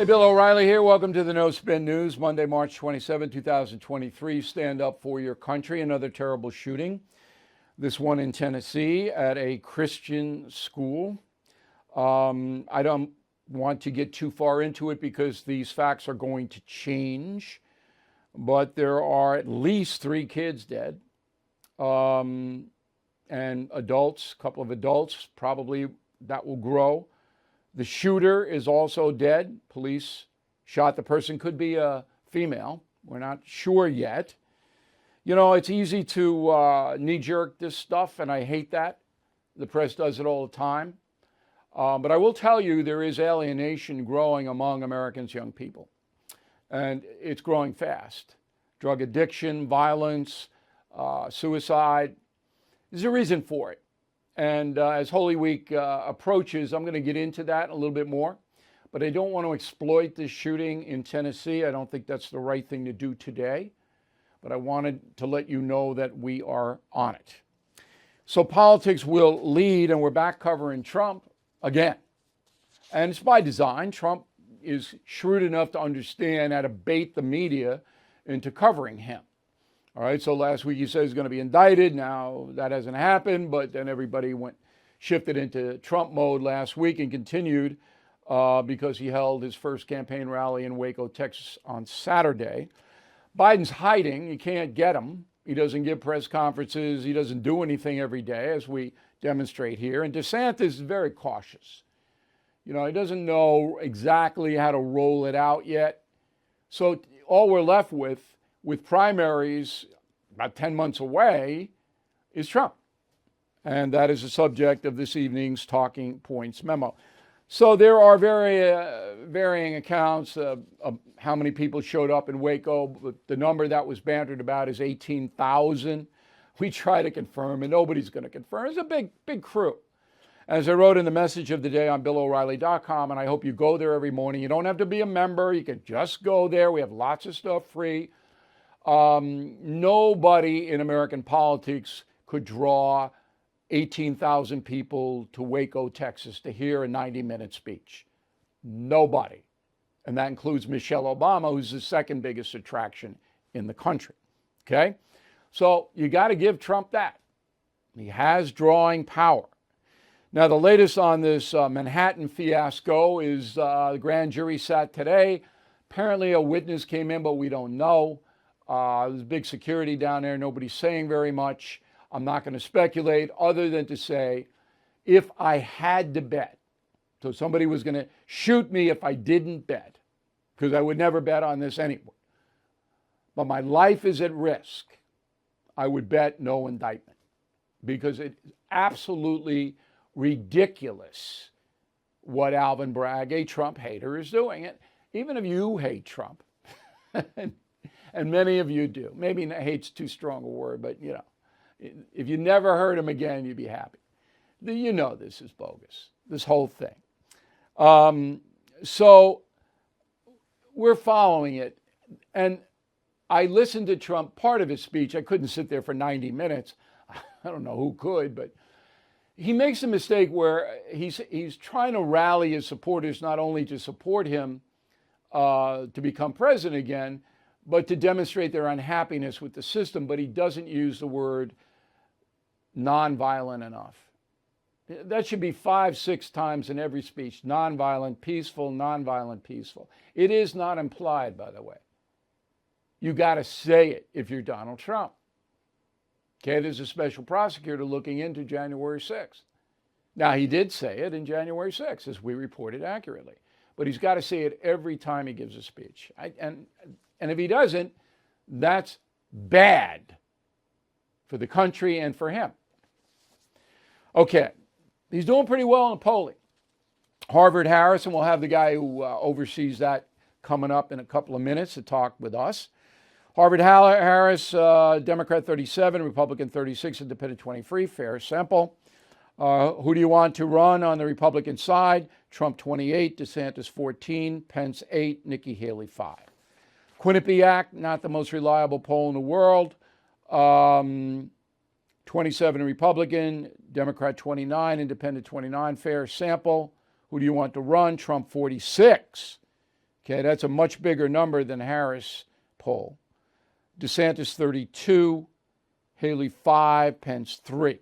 Hey, Bill O'Reilly here. Welcome to the No Spin News, Monday, March 27, 2023. Stand up for your country. Another terrible shooting. This one in Tennessee at a Christian school. I don't want to get too far into it because these facts are going to change. But there are at least 3 kids dead. And adults, a couple of adults, probably that will grow. The shooter is also dead. Police shot the person. Could be a female. We're not sure yet. You know, it's easy to knee-jerk this stuff, and I hate that. The press does it all the time. But I will tell you, there is alienation growing among Americans' young people. And it's growing fast. Drug addiction, violence, suicide. There's a reason for it. And as Holy Week approaches, I'm going to get into that a little bit more. But I don't want to exploit this shooting in Tennessee. I don't think that's the right thing to do today. But I wanted to let you know that we are on it. So politics will lead, and we're back covering Trump again. And it's by design. Trump is shrewd enough to understand how to bait the media into covering him. All right, so last week he said he's going to be indicted. Now that hasn't happened, but then everybody shifted into Trump mode last week and continued because he held his first campaign rally in Waco, Texas on Saturday. Biden's hiding. You can't get him. He doesn't give press conferences. He doesn't do anything every day, as we demonstrate here. And DeSantis is very cautious. You know, he doesn't know exactly how to roll it out yet. So all we're left with primaries about 10 months away, is Trump. And that is the subject of this evening's Talking Points Memo. So there are varying accounts of how many people showed up in Waco. But the number that was bantered about is 18,000. We try to confirm, and nobody's going to confirm. It's a big crew. As I wrote in the message of the day on BillO'Reilly.com, and I hope you go there every morning. You don't have to be a member. You can just go there. We have lots of stuff free. Nobody in American politics could draw 18,000 people to Waco, Texas to hear a 90-minute speech. Nobody. And that includes Michelle Obama, who's the second biggest attraction in the country. Okay? So you got to give Trump that. He has drawing power. Now, the latest on this Manhattan fiasco is the grand jury sat today. Apparently a witness came in, but we don't know. There's big security down there. Nobody's saying very much. I'm not going to speculate other than to say, if I had to bet, so somebody was going to shoot me if I didn't bet, because I would never bet on this anyway, but my life is at risk, I would bet no indictment, because it's absolutely ridiculous what Alvin Bragg, a Trump hater, is doing. And even if you hate Trump, and many of you do. Maybe hate's too strong a word, but you know, if you never heard him again, you'd be happy. You know this is bogus, this whole thing. So we're following it. And I listened to Trump, part of his speech. I couldn't sit there for 90 minutes. I don't know who could, but he makes a mistake where he's trying to rally his supporters not only to support him to become president again, but to demonstrate their unhappiness with the system, but he doesn't use the word nonviolent enough. That should be 5-6 times in every speech. Nonviolent, peaceful, nonviolent, peaceful. It is not implied, by the way. You got to say it if you're Donald Trump. Okay, there's a special prosecutor looking into January 6th. Now, he did say it in January 6th, as we reported accurately. But he's got to say it every time he gives a speech. And if he doesn't, that's bad for the country and for him. Okay, he's doing pretty well in polling. Harvard Harris, and we'll have the guy who oversees that coming up in a couple of minutes to talk with us. Harvard Harris, Democrat 37, Republican 36, Independent 23, fair sample. Who do you want to run on the Republican side? Trump 28, DeSantis 14, Pence 8, Nikki Haley 5. Quinnipiac, not the most reliable poll in the world. 27 Republican, Democrat 29, Independent 29, fair sample. Who do you want to run? Trump 46, Okay, that's a much bigger number than Harris poll. DeSantis 32, Haley 5, Pence 3.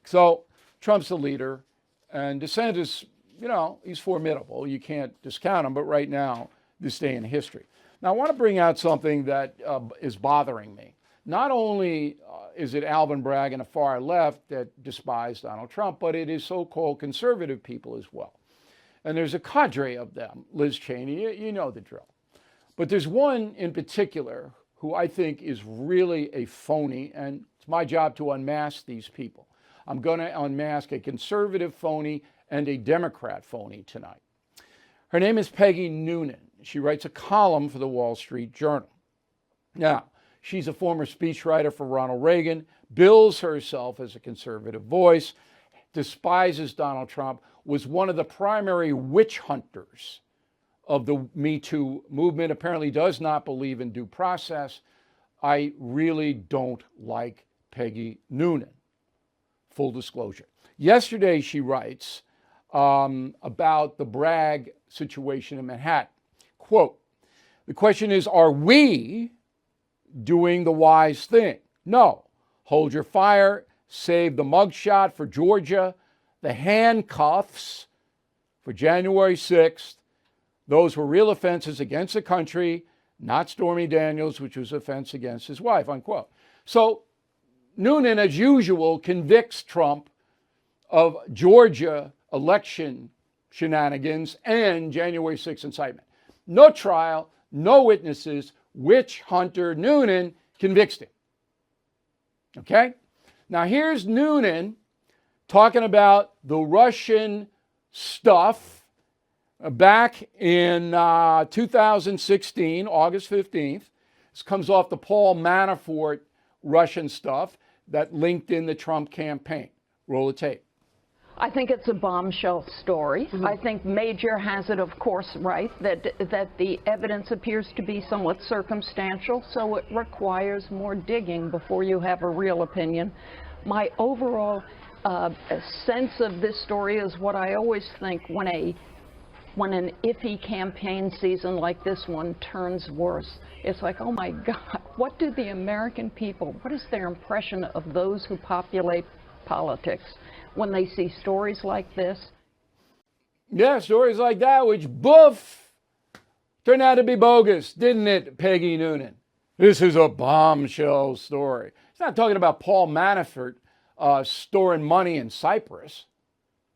So Trump's the leader, and DeSantis, he's formidable. You can't discount him, but right now, this day in history. Now, I want to bring out something that is bothering me. Not only is it Alvin Bragg and the far left that despise Donald Trump, but it is so-called conservative people as well. And there's a cadre of them. Liz Cheney, you know the drill. But there's one in particular who I think is really a phony, and it's my job to unmask these people. I'm going to unmask a conservative phony and a Democrat phony tonight. Her name is Peggy Noonan. She writes a column for the Wall Street Journal. Now, she's a former speechwriter for Ronald Reagan, bills herself as a conservative voice, despises Donald Trump, was one of the primary witch hunters of the Me Too movement, apparently does not believe in due process. I really don't like Peggy Noonan. Full disclosure. Yesterday, she writes about the Bragg situation in Manhattan. Quote, the question is, are we doing the wise thing? No. Hold your fire, save the mugshot for Georgia, the handcuffs for January 6th. Those were real offenses against the country, not Stormy Daniels, which was offense against his wife, unquote. So Noonan, as usual, convicts Trump of Georgia election shenanigans and January 6th incitement. No trial, no witnesses. Witch hunter Noonan convicts him. Okay? Now here's Noonan talking about the Russian stuff back in 2016, August 15th. This comes off the Paul Manafort Russian stuff that linked in the Trump campaign. Roll the tape. I think it's a bombshell story. Mm-hmm. I think Major has it, of course, right, that the evidence appears to be somewhat circumstantial, so it requires more digging before you have a real opinion. My overall sense of this story is what I always think when an iffy campaign season like this one turns worse. It's like, oh my God, what do the American people, what is their impression of those who populate politics when they see stories like this? Yeah, stories like that, which, boof, turned out to be bogus, didn't it, Peggy Noonan? This is a bombshell story. It's not talking about Paul Manafort storing money in Cyprus.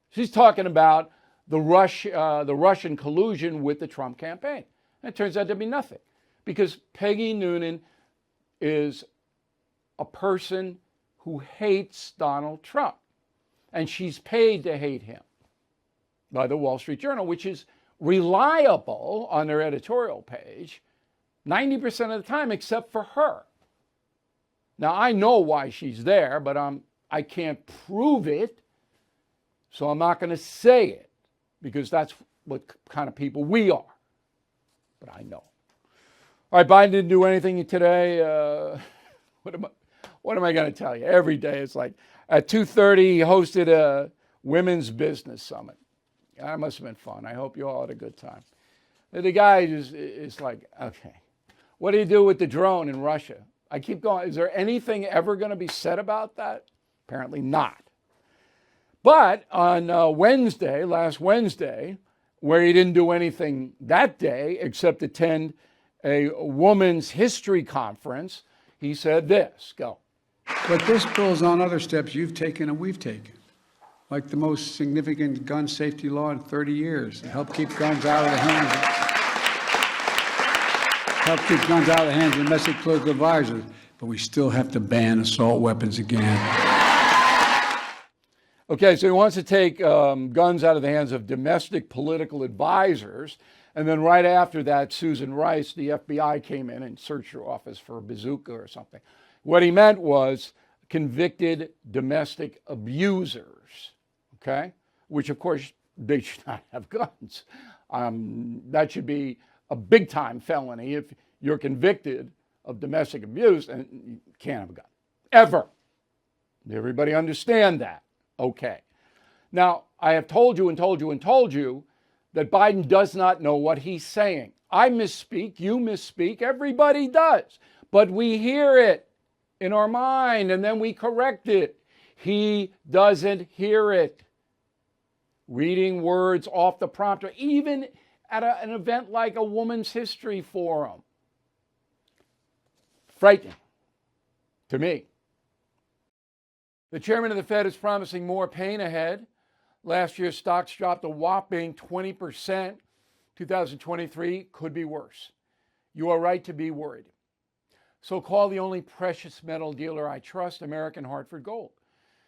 She's talking about the Russian collusion with the Trump campaign. And it turns out to be nothing, because Peggy Noonan is a person who hates Donald Trump. And she's paid to hate him by the Wall Street Journal, which is reliable on their editorial page 90% of the time, except for her. Now, I know why she's there, but I can't prove it, so I'm not going to say it, because that's what kind of people we are. But I know. All right, Biden didn't do anything today. What am I going to tell you? Every day it's like, at 2:30, he hosted a women's business summit. That must have been fun. I hope you all had a good time. The guy is like, okay, what do you do with the drone in Russia? I keep going. Is there anything ever going to be said about that? Apparently not. But on last Wednesday, where he didn't do anything that day except attend a woman's history conference, he said this. Go. But this builds on other steps you've taken and we've taken, like the most significant gun safety law in 30 years to help keep guns out of the hands of domestic political advisors. But we still have to ban assault weapons again. Okay, so he wants to take guns out of the hands of domestic political advisors. And then right after that, Susan Rice, the FBI, came in and searched her office for a bazooka or something. What he meant was convicted domestic abusers, okay? Which, of course, they should not have guns. That should be a big-time felony if you're convicted of domestic abuse and you can't have a gun, ever. Everybody understand that? Okay. Now, I have told you that Biden does not know what he's saying. I misspeak, you misspeak, everybody does. But we hear it in our mind and then we correct it. He doesn't hear it. Reading words off the prompter, even at an event like a Women's History Forum. Frightening to me. The chairman of the Fed is promising more pain ahead. Last year, stocks dropped a whopping 20%. 2023 could be worse. You are right to be worried. So call the only precious metal dealer I trust, American Hartford Gold.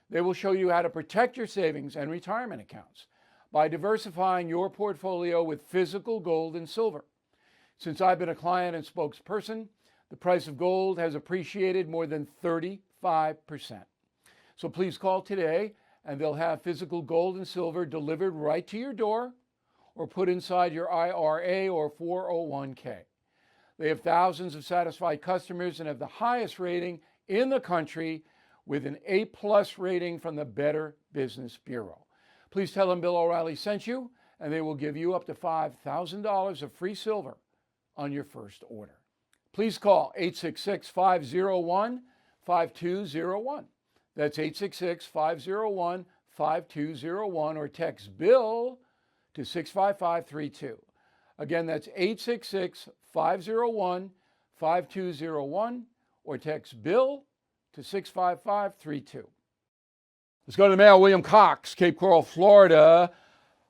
They will show you how to protect your savings and retirement accounts by diversifying your portfolio with physical gold and silver. Since I've been a client and spokesperson, the price of gold has appreciated more than 35%. So please call today and they'll have physical gold and silver delivered right to your door or put inside your IRA or 401k. They have thousands of satisfied customers and have the highest rating in the country with an A+ rating from the Better Business Bureau. Please tell them Bill O'Reilly sent you and they will give you up to $5,000 of free silver on your first order. Please call 866-501-5201. That's 866-501-5201 or text BILL to 65532. Again, that's 866-501-5201 or text BILL to 65532. Let's go to the mail. William Cox, Cape Coral, Florida.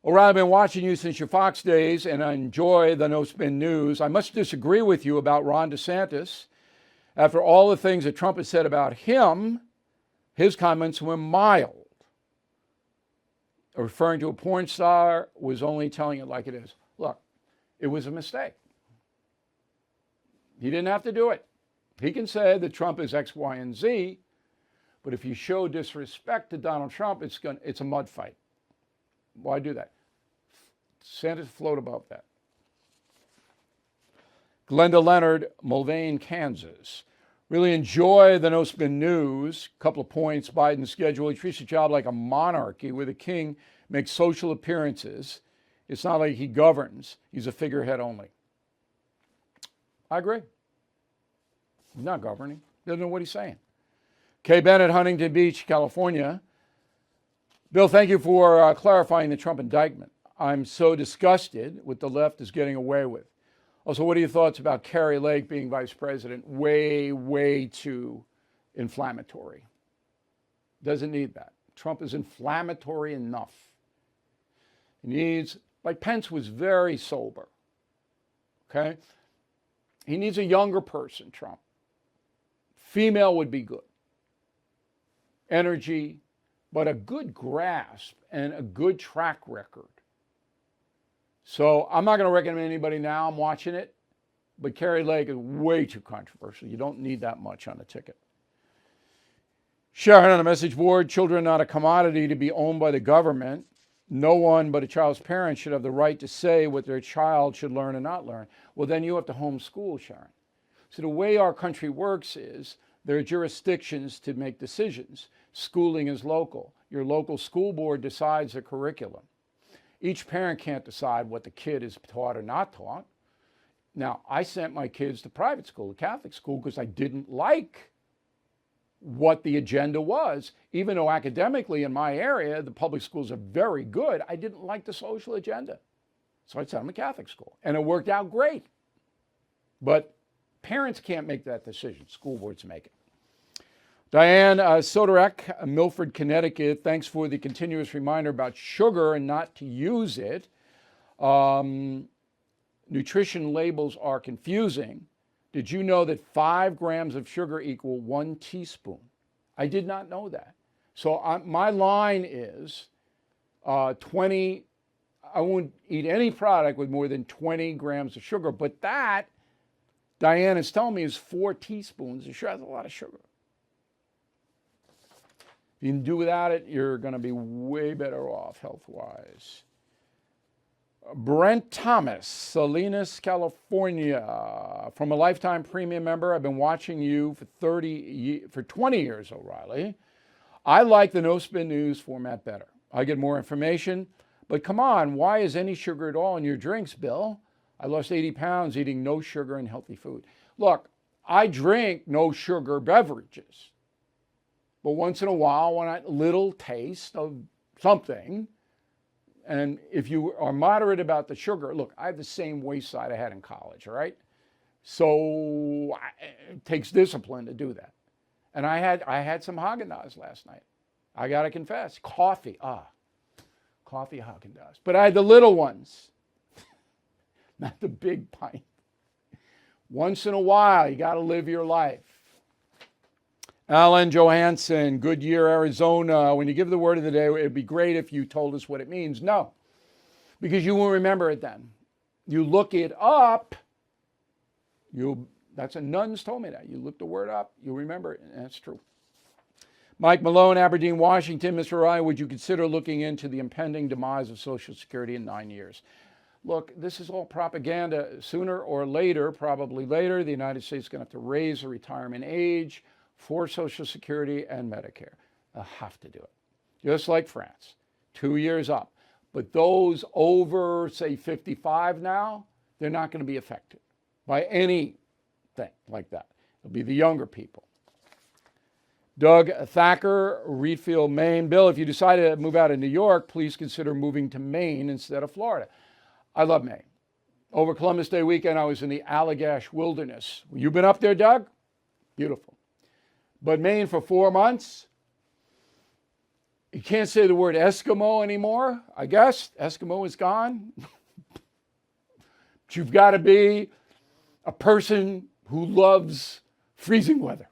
O'Reilly, I've been watching you since your Fox days and I enjoy the No Spin News. I must disagree with you about Ron DeSantis. After all the things that Trump has said about him, his comments were mild. Referring to a porn star was only telling it like it is. Look, it was a mistake. He didn't have to do it. He can say that Trump is X, Y, and Z, but if you show disrespect to Donald Trump, it's a mud fight. Why do that? DeSantis float above that. Glenda Leonard, Mulvane, Kansas. Really enjoy the No Spin News. Couple of points. Biden's schedule. He treats the job like a monarchy where the king makes social appearances. It's not like he governs. He's a figurehead only. I agree. He's not governing. Doesn't know what he's saying. Kay Bennett, Huntington Beach, California. Bill, thank you for clarifying the Trump indictment. I'm so disgusted with the left is getting away with. Also, what are your thoughts about Kari Lake being vice president? Way too inflammatory. Doesn't need that. Trump is inflammatory enough. He needs, like Pence was very sober. Okay? He needs a younger person, Trump. Female would be good. Energy, but a good grasp and a good track record. So I'm not going to recommend anybody now. I'm watching it. But Kari Lake is way too controversial. You don't need that much on a ticket. Sharon on a message board, children not a commodity to be owned by the government. No one but a child's parents should have the right to say what their child should learn and not learn. Well, then you have to homeschool, Sharon. So the way our country works is there are jurisdictions to make decisions. Schooling is local. Your local school board decides the curriculum. Each parent can't decide what the kid is taught or not taught. Now, I sent my kids to private school, to Catholic school, because I didn't like what the agenda was. Even though academically in my area, the public schools are very good, I didn't like the social agenda. So I sent them to Catholic school, and it worked out great. But parents can't make that decision. School boards make it. Diane Soderek, Milford, Connecticut, thanks for the continuous reminder about sugar and not to use it. Nutrition labels are confusing. Did you know that 5 grams of sugar equal 1 teaspoon? I did not know that. So my line is 20, I won't eat any product with more than 20 grams of sugar, but that, Diane is telling me, is 4 teaspoons of sugar. That's a lot of sugar. If you can do without it, you're going to be way better off health-wise. Brent Thomas, Salinas, California. From a lifetime premium member, I've been watching you for 20 years, O'Reilly. I like the No Spin News format better. I get more information, But come on, why is any sugar at all in your drinks, Bill? I lost 80 pounds eating no sugar and healthy food. Look, I drink no sugar beverages. But once in a while, when I little taste of something, and if you are moderate about the sugar, look, I have the same waist side I had in college, all right? So it takes discipline to do that. And I had some Haagen-Dazs last night. I got to confess, coffee Haagen-Dazs. But I had the little ones, not the big pint. Once in a while, you got to live your life. Alan Johansson, Goodyear, Arizona. When you give the word of the day, it'd be great if you told us what it means. No, because you won't remember it then. You look it up. That's a nuns told me that. You look the word up, you'll remember it, and that's true. Mike Malone, Aberdeen, Washington. Mr. Ryan, would you consider looking into the impending demise of Social Security in 9 years? Look, this is all propaganda. Sooner or later, probably later, the United States is going to have to raise the retirement age for Social Security and Medicare. They'll have to do it. Just like France, 2 years up. But those over, say, 55 now, they're not going to be affected by anything like that. It'll be the younger people. Doug Thacker, Reedfield, Maine. Bill, if you decide to move out of New York, please consider moving to Maine instead of Florida. I love Maine. Over Columbus Day weekend, I was in the Allagash Wilderness. You been up there, Doug? Beautiful. But Maine for 4 months, you can't say the word Eskimo anymore, I guess. Eskimo is gone. But you've got to be a person who loves freezing weather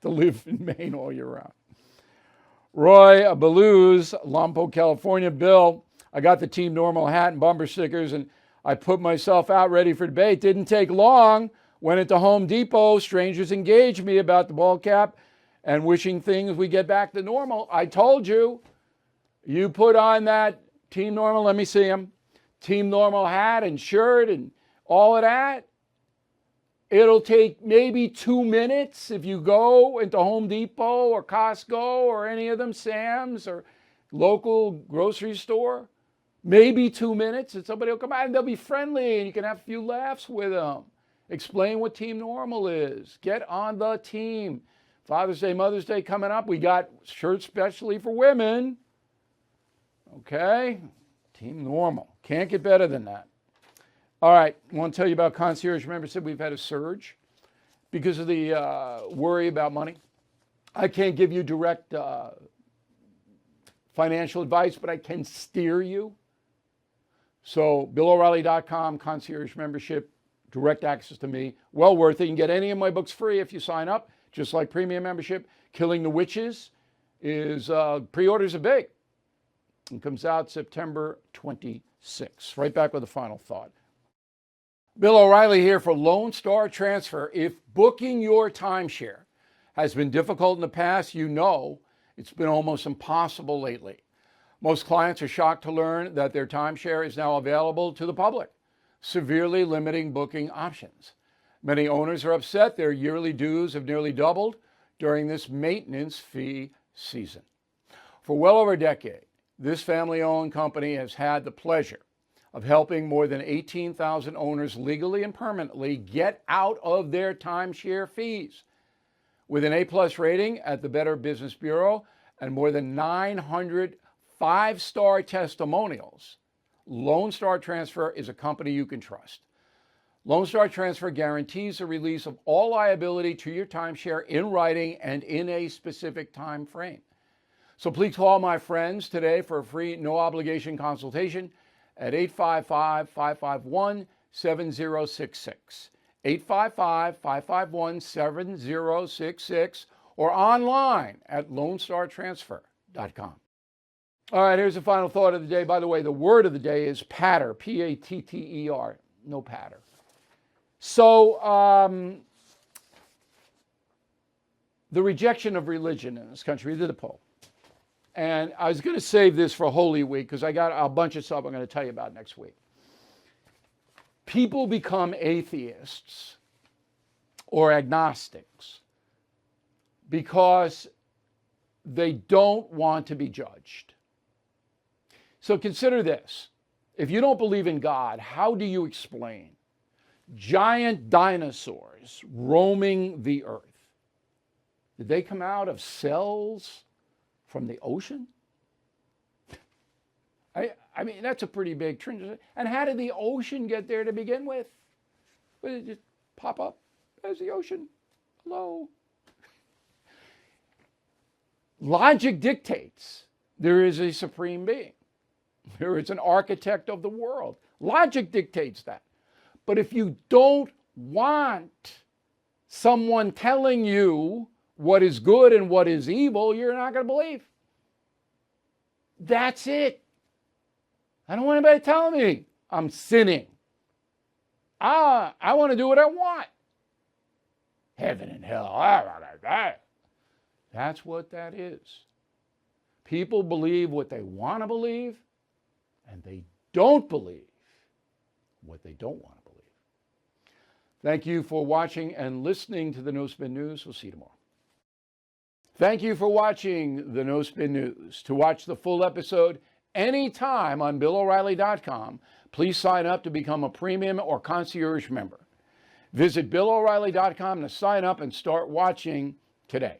to live in Maine all year round. Roy Baluz, Lompoc, California. Bill, I got the Team Normal hat and bumper stickers, and I put myself out ready for debate. Didn't take long. Went into Home Depot. Strangers engaged me about the ball cap and wishing things we get back to normal. I told you, you put on that Team Normal, let me see him, Team Normal hat and shirt and all of that. It'll take maybe 2 minutes if you go into Home Depot or Costco or any of them, Sam's or local grocery store. Maybe 2 minutes and somebody will come out and they'll be friendly and you can have a few laughs with them. Explain what Team Normal is. Get on the team. Father's Day, Mother's Day coming up. We got shirts specially for women. Okay? Team Normal. Can't get better than that. All right. I want to tell you about concierge membership. We've had a surge because of the worry about money. I can't give you direct financial advice, but I can steer you. So BillO'Reilly.com, concierge membership, direct access to me. Well worth it. You can get any of my books free if you sign up, just like premium membership. Killing the Witches is, pre-orders are big. It comes out September 26th. Right back with a final thought. Bill O'Reilly here for Lone Star Transfer. If booking your timeshare has been difficult in the past, you know it's been almost impossible lately. Most clients are shocked to learn that their timeshare is now available to the public, severely limiting booking options. Many owners are upset their yearly dues have nearly doubled during this maintenance fee season. For well over a decade, this family-owned company has had the pleasure of helping more than 18,000 owners legally and permanently get out of their timeshare fees. With an A+ rating at the Better Business Bureau and more than 900 5-star testimonials, Lone Star Transfer is a company you can trust. Lone Star Transfer guarantees the release of all liability to your timeshare in writing and in a specific time frame. So please call my friends today for a free, no-obligation consultation at 855-551-7066, 855-551-7066, or online at LoneStarTransfer.com. All right, here's the final thought of the day. By the way, the word of the day is patter, P-A-T-T-E-R, no patter. So the rejection of religion in this country, we did a poll. And I was going to save this for Holy Week because I got a bunch of stuff I'm going to tell you about next week. People become atheists or agnostics because they don't want to be judged. So consider this. If you don't believe in God, how do you explain giant dinosaurs roaming the earth? Did they come out of cells from the ocean? I mean, that's a pretty big trend. And how did the ocean get there to begin with? Did it just pop up as the ocean? Hello? Logic dictates there is a supreme being. There is an architect of the world. Logic dictates that. But if you don't want someone telling you what is good and what is evil, you're not going to believe. That's it. I don't want anybody telling me I'm sinning. I want to do what I want. Heaven and hell. That's what that is. People believe what they want to believe, and they don't believe what they don't want to believe. Thank you for watching and listening to the No Spin News. We'll see you tomorrow. Thank you for watching the No Spin News. To watch the full episode anytime on BillO'Reilly.com, please sign up to become a premium or concierge member. Visit BillO'Reilly.com to sign up and start watching today.